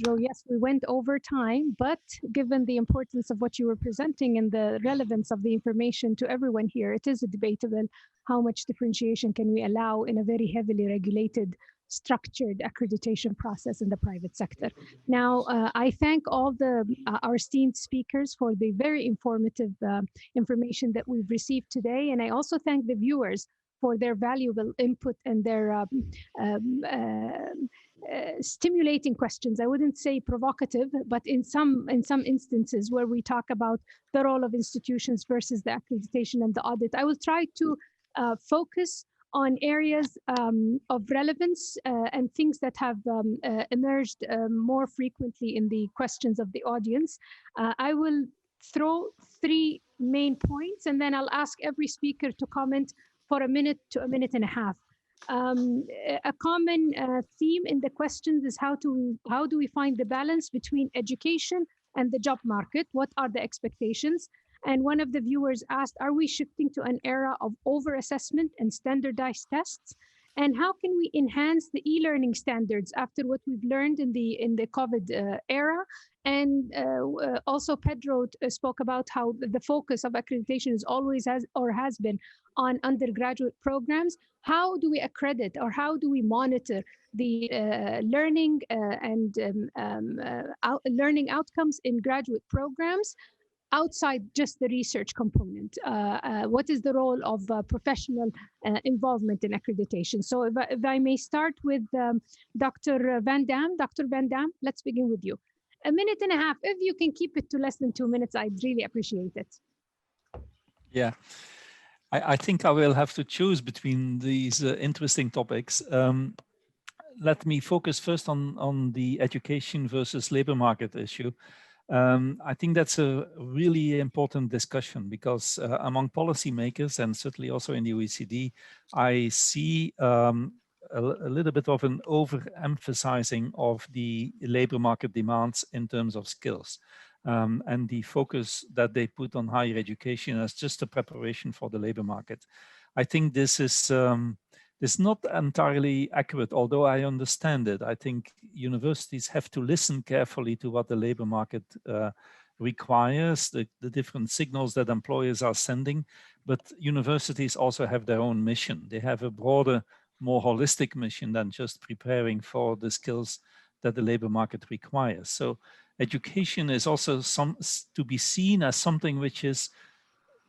Pedro, yes, we went over time, but given the importance of what you were presenting and the relevance of the information to everyone here, it is debatable how much differentiation can we allow in a very heavily regulated, structured accreditation process in the private sector. Now, I thank all our esteemed speakers for the very informative information that we've received today, and I also thank the viewers for their valuable input and their stimulating questions. I wouldn't say provocative, but in some instances where we talk about the role of institutions versus the accreditation and the audit, I will try to focus on areas of relevance and things that have emerged more frequently in the questions of the audience. I will throw 3 main points, and then I'll ask every speaker to comment for a minute to a minute and a half. A common theme in the questions is how do we find the balance between education and the job market? What are the expectations? And one of the viewers asked, are we shifting to an era of over-assessment and standardized tests? And how can we enhance the e-learning standards after what we've learned in the COVID era? And also Pedro spoke about how the focus of accreditation is always has been on undergraduate programs. How do we accredit, or how do we monitor the learning and learning outcomes in graduate programs outside just the research component? What is the role of professional involvement in accreditation? So if I may start with Dr. Van Damme. Dr. Van Damme, let's begin with you. A minute and a half. If you can keep it to less than 2 minutes, I'd really appreciate it. Yeah, I think I will have to choose between these interesting topics. Let me focus first on the education versus labor market issue. I think that's a really important discussion because among policymakers, and certainly also in the OECD, I see a little bit of an overemphasizing of the labor market demands in terms of skills, and the focus that they put on higher education as just a preparation for the labor market. I think this is not entirely accurate, although I understand it. I think universities have to listen carefully to what the labor market requires, the different signals that employers are sending, but universities also have their own mission. They have a broader, more holistic mission than just preparing for the skills that the labor market requires. So education is also to be seen as something which is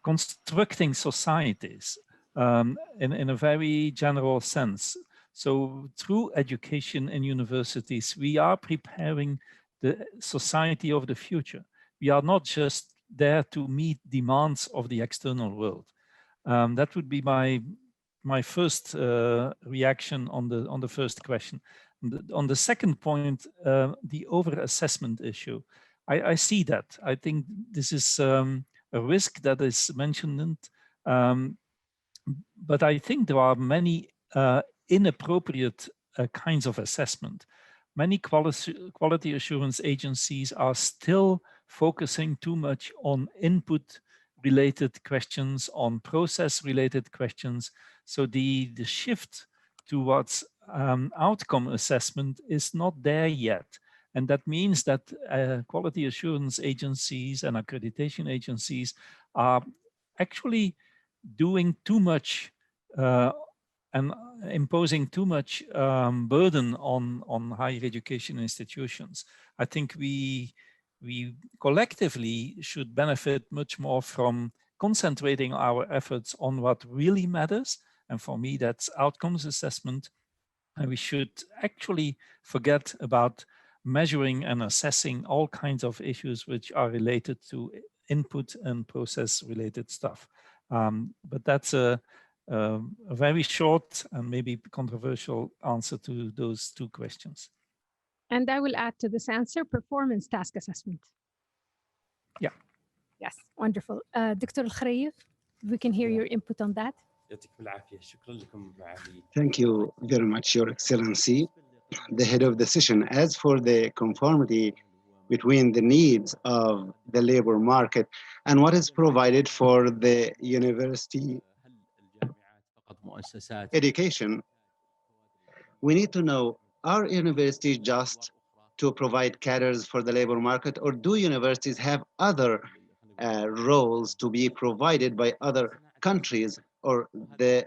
constructing societies in a very general sense. So through education in universities, we are preparing the society of the future. We are not just there to meet demands of the external world. That would be my first reaction on the first question. On the second point, the over-assessment issue, I see that. I think this is a risk that is mentioned, but I think there are many inappropriate kinds of assessment. Many quality assurance agencies are still focusing too much on input-related questions, on process-related questions. So the shift towards outcome assessment is not there yet. And that means that quality assurance agencies and accreditation agencies are actually doing too much and imposing too much burden on higher education institutions. I think we collectively should benefit much more from concentrating our efforts on what really matters. And for me, that's outcomes assessment. And we should actually forget about measuring and assessing all kinds of issues which are related to input and process related stuff. But that's a very short and maybe controversial answer to those two questions. And I will add to this answer, performance task assessment. Yeah. Yes, wonderful. Dr. Al-Khrayef, we can hear your input on that. Thank you very much, Your Excellency, the head of the session. As for the conformity between the needs of the labor market and what is provided for the university education, we need to know, are universities just to provide cadres for the labor market, or do universities have other roles to be provided by other countries, or the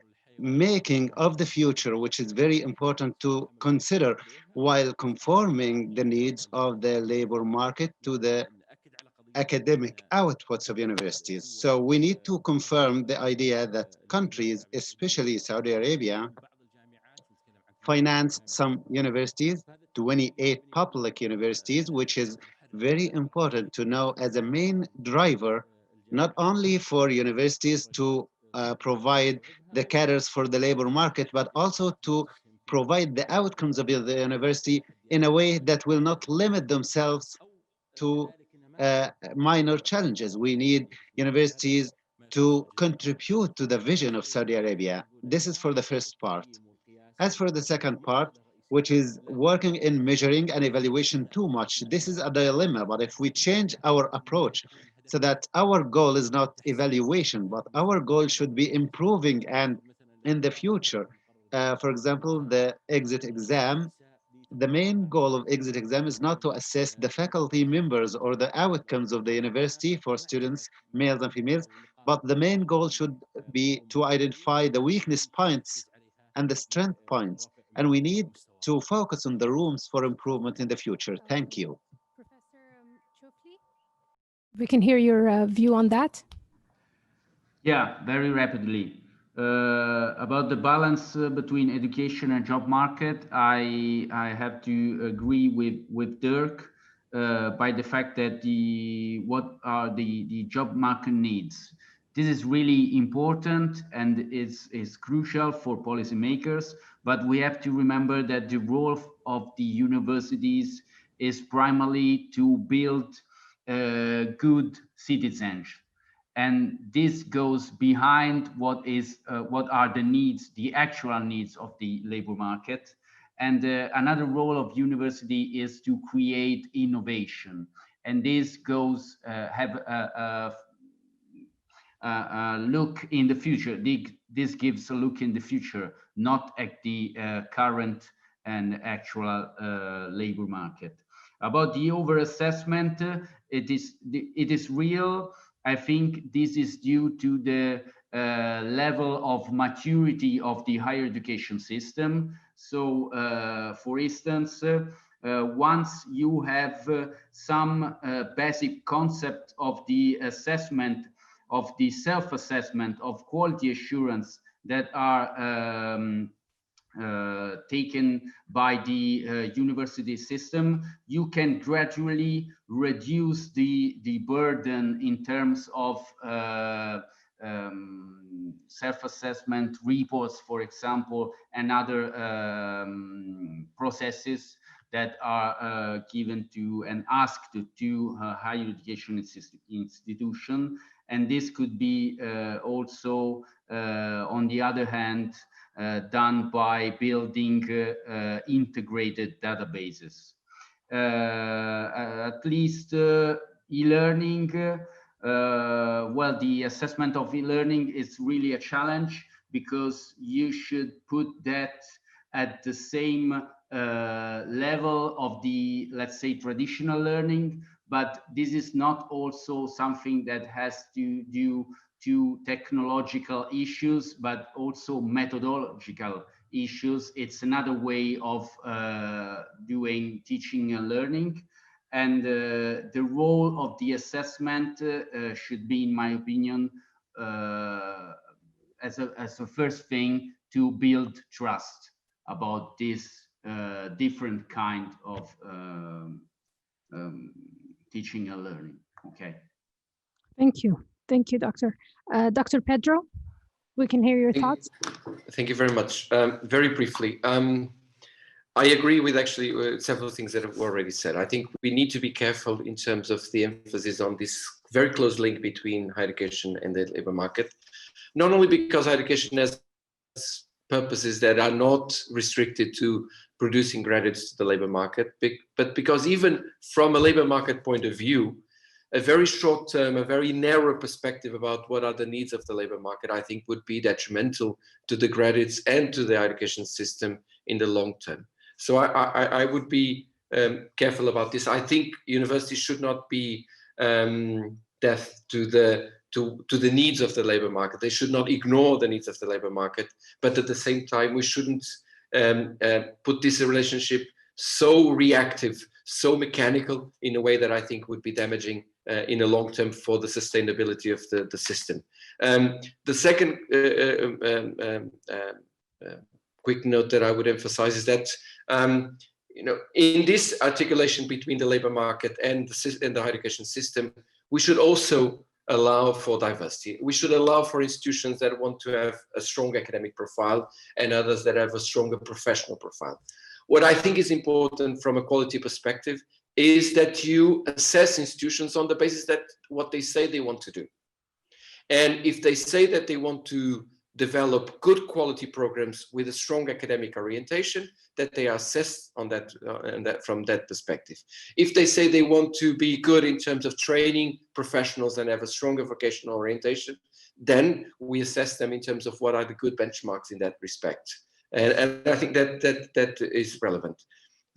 making of the future, which is very important to consider while conforming the needs of the labor market to the academic outputs of universities. So we need to confirm the idea that countries, especially Saudi Arabia, finance some universities, 28 public universities, which is very important to know as a main driver, not only for universities to provide the cadres for the labor market, but also to provide the outcomes of the university in a way that will not limit themselves to minor challenges. We need universities to contribute to the vision of Saudi Arabia. This is for the first part. As for the second part, which is working in measuring and evaluation too much, this is a dilemma. But if we change our approach so that our goal is not evaluation, but our goal should be improving, and in the future, for example, the exit exam, the main goal of exit exam is not to assess the faculty members or the outcomes of the university for students, males and females, but the main goal should be to identify the weakness points and the strength points. And we need to focus on the rooms for improvement in the future. Thank you. Professor Ciolfi, we can hear your view on that. Yeah, very rapidly. About the balance between education and job market, I have to agree with Dirk by the fact that what are the job market needs. This is really important and is crucial for policymakers, but we have to remember that the role of the universities is primarily to build good citizens. And this goes behind what are the needs, the actual needs of the labor market. And another role of university is to create innovation. And this goes have a look in the future. This gives a look in the future, not at the current and actual labor market. About the overassessment, it is real. I think this is due to the level of maturity of the higher education system. So, for instance, once you have some basic concept of the assessment, of the self-assessment, of quality assurance that are taken by the university system, you can gradually reduce the burden in terms of self-assessment reports, for example, and other processes that are given to and asked to higher education institution. And this could be also, on the other hand, done by building integrated databases. At least e-learning, well, the assessment of e-learning is really a challenge, because you should put that at the same level of the, let's say, traditional learning, but this is not also something that has to do to technological issues, but also methodological issues. It's another way of doing teaching and learning. And the role of the assessment should be, in my opinion, as a first thing, to build trust about this different kind of teaching and learning. Okay. Thank you. Thank you, Doctor. Dr. Pedro, we can hear your thoughts. Thank you very much. Very briefly, I agree with actually several things that have already said. I think we need to be careful in terms of the emphasis on this very close link between higher education and the labor market, not only because higher education has purposes that are not restricted to producing graduates to the labor market, but because even from a labor market point of view, a very short term, a very narrow perspective about what are the needs of the labor market, I think would be detrimental to the graduates and to the education system in the long term. So I would be careful about this. I think universities should not be deaf to the needs of the labor market. They should not ignore the needs of the labor market, but at the same time, we shouldn't put this relationship so reactive, so mechanical in a way that I think would be damaging in the long term for the sustainability of the system. The second quick note that I would emphasize is that in this articulation between the labor market and the higher education system, we should also allow for diversity. We should allow for institutions that want to have a strong academic profile and others that have a stronger professional profile. What I think is important from a quality perspective is that you assess institutions on the basis that what they say they want to do. And if they say that they want to develop good quality programs with a strong academic orientation, that they are assessed on that, from that perspective. If they say they want to be good in terms of training professionals and have a stronger vocational orientation, then we assess them in terms of what are the good benchmarks in that respect. And I think that is relevant.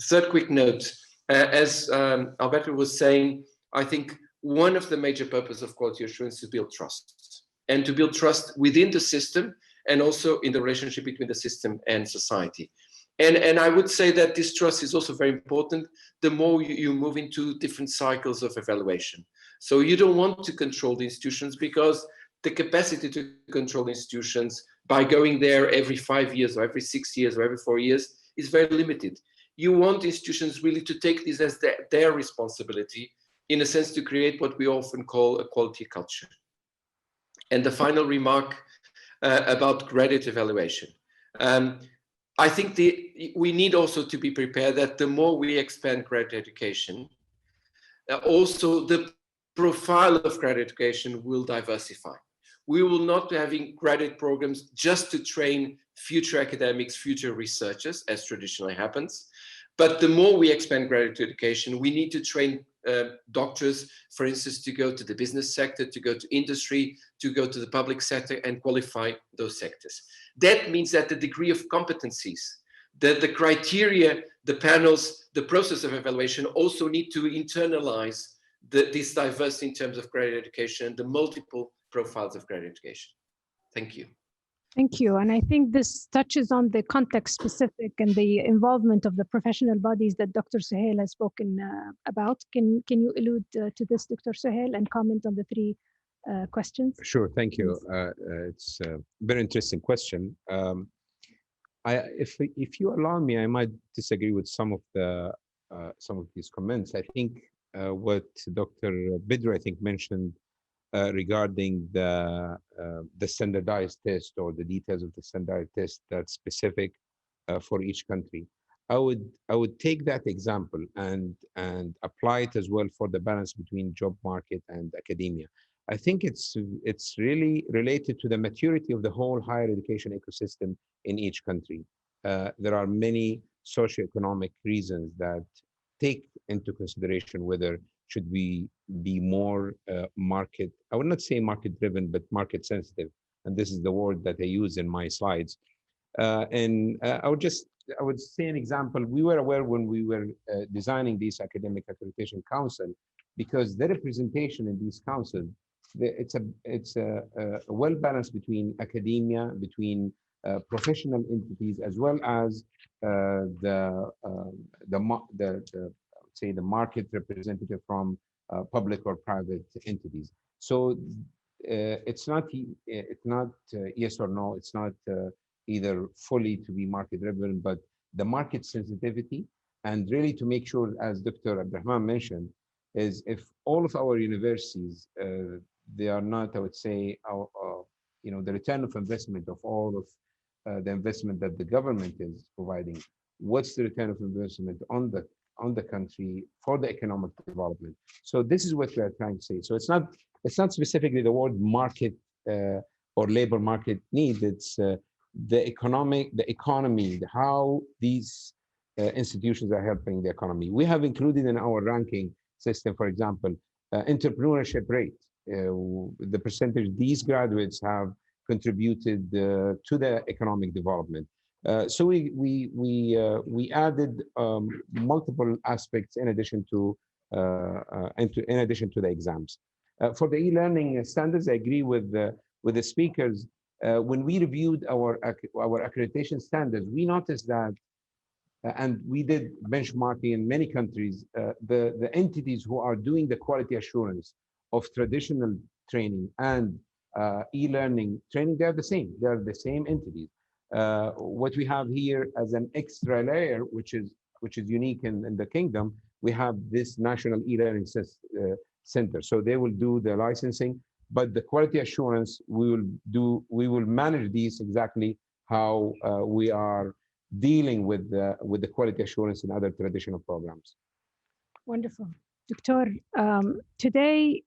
Third quick note, as Alberto was saying, I think one of the major purposes of quality assurance is to build trust, and to build trust within the system and also in the relationship between the system and society. And I would say that this trust is also very important the more you move into different cycles of evaluation. So you don't want to control the institutions, because the capacity to control institutions by going there every 5 years or every 6 years or every 4 years is very limited. You want institutions really to take this as their responsibility, in a sense to create what we often call a quality culture. And the final remark about graduate evaluation. I think we need also to be prepared that the more we expand graduate education, also the profile of graduate education will diversify. We will not be having graduate programs just to train future academics, future researchers, as traditionally happens. But the more we expand graduate education, we need to train doctors, for instance, to go to the business sector, to go to industry, to go to the public sector and qualify those sectors. That means that the degree of competencies, the criteria, the panels, the process of evaluation also need to internalize this diversity in terms of graduate education, the multiple profiles of graduate education. Thank you. Thank you. And I think this touches on the context specific and the involvement of the professional bodies that Dr. Sohail has spoken about. Can you allude to this, Dr. Sohail, and comment on the three questions? Sure, thank you. It's a very interesting question. If you allow me, I might disagree with some of these comments. I think what Dr. Pedro, I think, mentioned regarding the standardized test or the details of the standardized test that's specific for each country. I would take that example and apply it as well for the balance between job market and academia. I think it's really related to the maturity of the whole higher education ecosystem in each country. There are many socioeconomic reasons that take into consideration whether should we be more market, I would not say market driven, but market sensitive. And this is the word that I use in my slides. I would say an example. We were aware when we were designing this academic accreditation council, because the representation in these councils, it's a well balanced between academia, between professional entities, as well as the market representative from public or private entities. So it's not yes or no. It's not either fully to be market driven, but the market sensitivity, and really to make sure, as Dr. Abdulrahman mentioned, is if all of our universities they are not, I would say, the return of investment of all of the investment that the government is providing. What's the return of investment on the country for the economic development? So this is what we are trying to say. So it's not specifically the word market or labor market need. It's the economy, how these institutions are helping the economy. We have included in our ranking system, for example, entrepreneurship rate, the percentage these graduates have contributed to the economic development. So we added multiple aspects in addition to the exams. For the e-learning standards, I agree with the speakers. When we reviewed our accreditation standards, we noticed that, and we did benchmarking in many countries, the entities who are doing the quality assurance of traditional training and e-learning training, they're the same. They're the same entities. What we have here as an extra layer, which is unique in the kingdom, we have this national e-learning center. So they will do the licensing, but the quality assurance we will manage these exactly how we are dealing with the quality assurance in other traditional programs. Wonderful. Doctor, today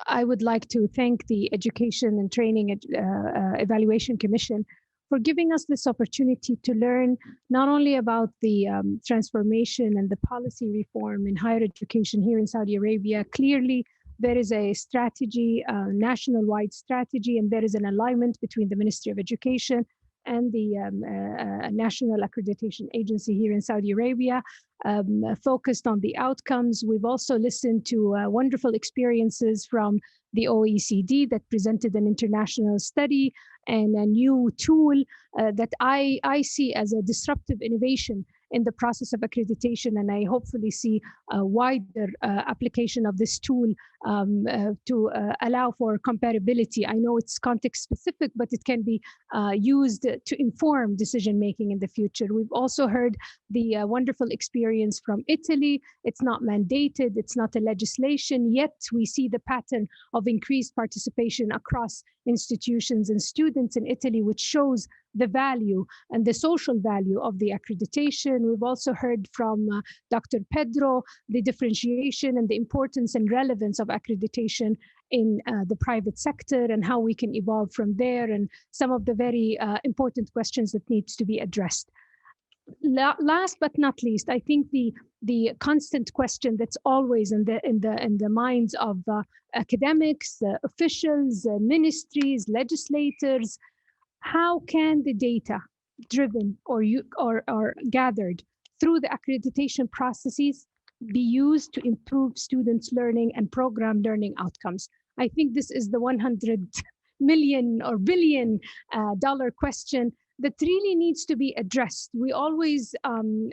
I would like to thank the Education and Training Evaluation Commission for giving us this opportunity to learn not only about the transformation and the policy reform in higher education here in Saudi Arabia. Clearly, there is a strategy, national-wide strategy, and there is an alignment between the Ministry of Education and the National Accreditation Agency here in Saudi Arabia, focused on the outcomes. We've also listened to wonderful experiences from the OECD that presented an international study and a new tool that I see as a disruptive innovation in the process of accreditation, and I hopefully see a wider application of this tool to allow for comparability. I know it's context specific, but it can be used to inform decision-making in the future. We've also heard the wonderful experience from Italy. It's not mandated, it's not a legislation, yet we see the pattern of increased participation across institutions and students in Italy, which shows the value and the social value of the accreditation. We've also heard from Dr. Pedro the differentiation and the importance and relevance of accreditation in the private sector and how we can evolve from there, and some of the very important questions that needs to be addressed. Last but not least, I think the constant question that's always in the minds of academics, officials, ministries, legislators: how can the data driven or gathered through the accreditation processes be used to improve students' learning and program learning outcomes? I think this is the $100 million or billion dollar question that really needs to be addressed. We always,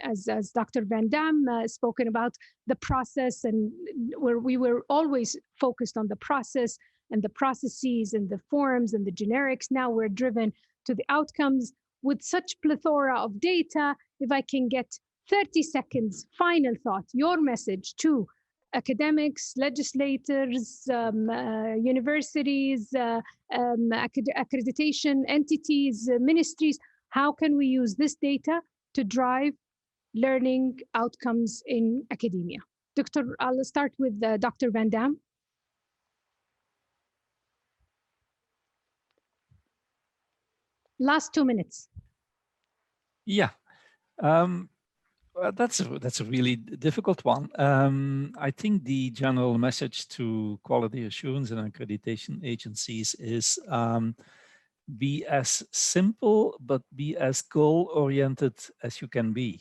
as Dr. Van Damme spoken about the process, and where we were always focused on the process and the processes and the forms and the generics. Now we're driven to the outcomes with such plethora of data. If I can get 30 seconds, final thought, your message to academics, legislators, universities, accreditation entities, ministries, how can we use this data to drive learning outcomes in academia? Doctor, I'll start with Dr. Van Damme. Last 2 minutes. Yeah, that's a really difficult one. I think the general message to quality assurance and accreditation agencies is be as simple, but be as goal-oriented as you can be.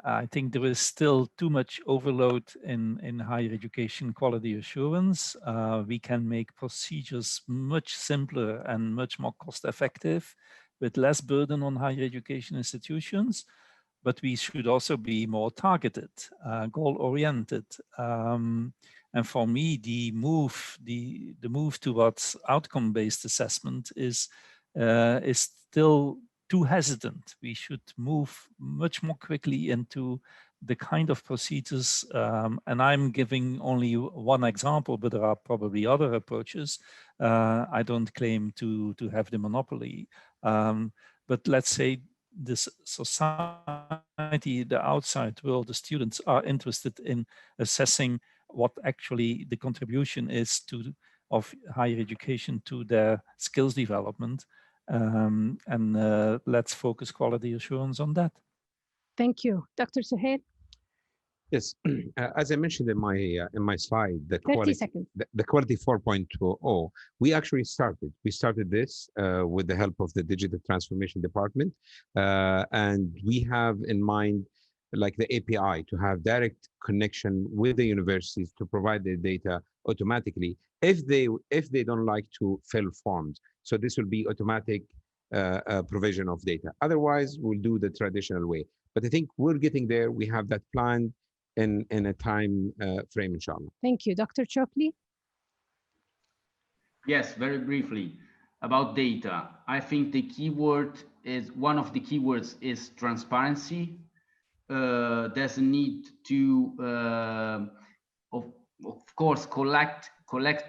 I think there is still too much overload in higher education quality assurance. We can make procedures much simpler and much more cost-effective with less burden on higher education institutions, but we should also be more targeted, goal-oriented. And for me, the move towards outcome-based assessment is still too hesitant. We should move much more quickly into the kind of procedures, and I'm giving only one example, but there are probably other approaches. I don't claim to have the monopoly, but let's say this society, the outside world, the students are interested in assessing what actually the contribution is of higher education to their skills development. And let's focus quality assurance on that. Thank you. Dr. Sohail? Yes, as I mentioned in my slide, the 30 quality, seconds. the quality 4.0, we actually started. We started this with the help of the digital transformation department, and we have in mind like the API to have direct connection with the universities to provide the data automatically if they don't like to fill forms. So this will be automatic provision of data. Otherwise, we'll do the traditional way. But I think we're getting there. We have that planned in a time frame, inshallah. Thank you. Dr. Ciolfi? Yes, very briefly about data. I think the keyword is, one of the keywords is transparency. There's a need to, of course, collect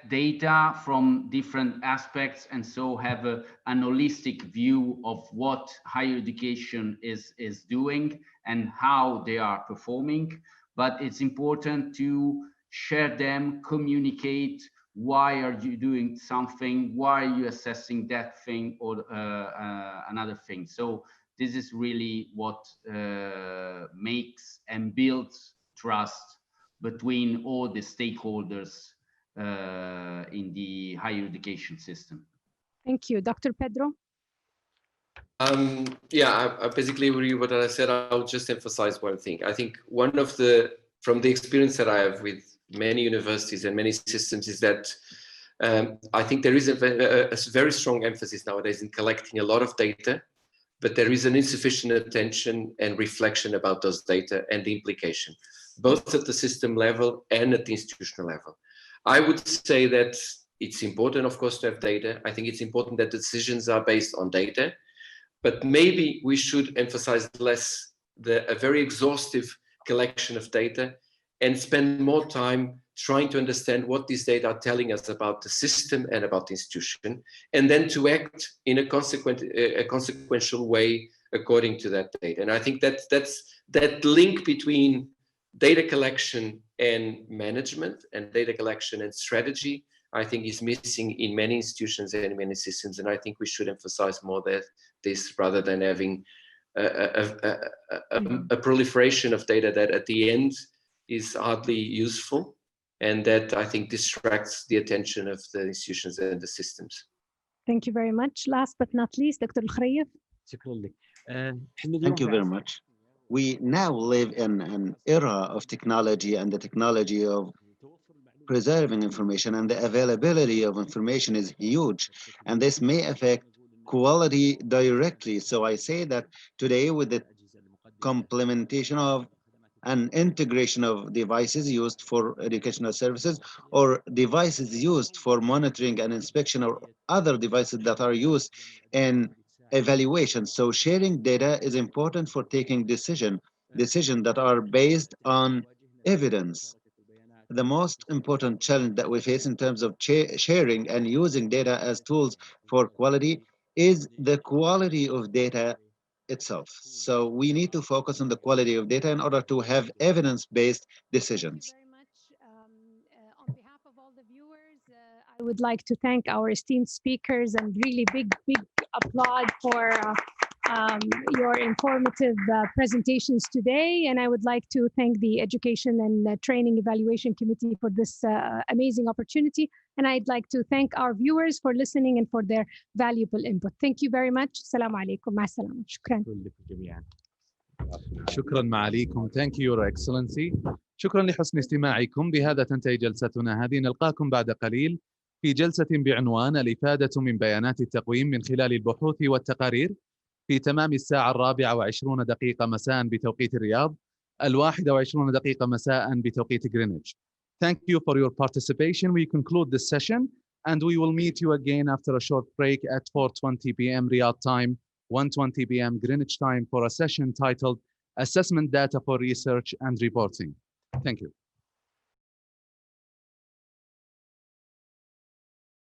data from different aspects, and so have an holistic view of what higher education is doing and how they are performing. But it's important to share them, communicate. Why are you doing something? Why are you assessing that thing or another thing? So this is really what makes and builds trust between all the stakeholders in the higher education system. Thank you. Dr. Pedro? Yeah, I basically agree with what I said. I'll just emphasize one thing. I think one of from the experience that I have with many universities and many systems is that I think there is a very strong emphasis nowadays in collecting a lot of data, but there is an insufficient attention and reflection about those data and the implication, both at the system level and at the institutional level. I would say that it's important, of course, to have data. I think it's important that decisions are based on data, but maybe we should emphasize less a very exhaustive collection of data and spend more time trying to understand what these data are telling us about the system and about the institution, and then to act in a consequential way according to that data. And I think that link between data collection and management and data collection and strategy, I think, is missing in many institutions and in many systems. And I think we should emphasize more this rather than having a proliferation of data that at the end is hardly useful, and that I think distracts the attention of the institutions and the systems. Thank you very much. Last but not least, Dr. Al-Khrayef. Thank you very much. We now live in an era of technology, and the technology of preserving information and the availability of information is huge, and this may affect quality directly. So I say that today, with the complementation of an integration of devices used for educational services or devices used for monitoring and inspection, or other devices that are used in evaluation. So sharing data is important for taking decisions that are based on evidence. The most important challenge that we face in terms of sharing and using data as tools for quality is the quality of data itself. So we need to focus on the quality of data in order to have evidence-based decisions. Thank you very much. On behalf of all the viewers, I would like to thank our esteemed speakers, and really big applaud for your informative presentations today. And I would like to thank the Education and Training Evaluation Committee for this amazing opportunity. And I'd like to thank our viewers for listening and for their valuable input. Thank you very much. Assalamu alaikum. Ma salam. Shukran. شكرا معاليكم. Thank you, Your Excellency. شكرا لحسن استماعكم. بهذا تنتهي جلستنا هذه. نلقاكم بعد قليل في جلسة بعنوان الإفادة من بيانات التقويم من خلال البحوث والتقارير في تمام 4:20 مساء بتوقيت الرياض، 21:20 مساء بتوقيت Greenwich. Thank you for your participation. We conclude this session, and we will meet you again after a short break at 4:20 p.m. Riyadh time, 1:20 p.m. Greenwich time, for a session titled Assessment Data for Research and Reporting. Thank you.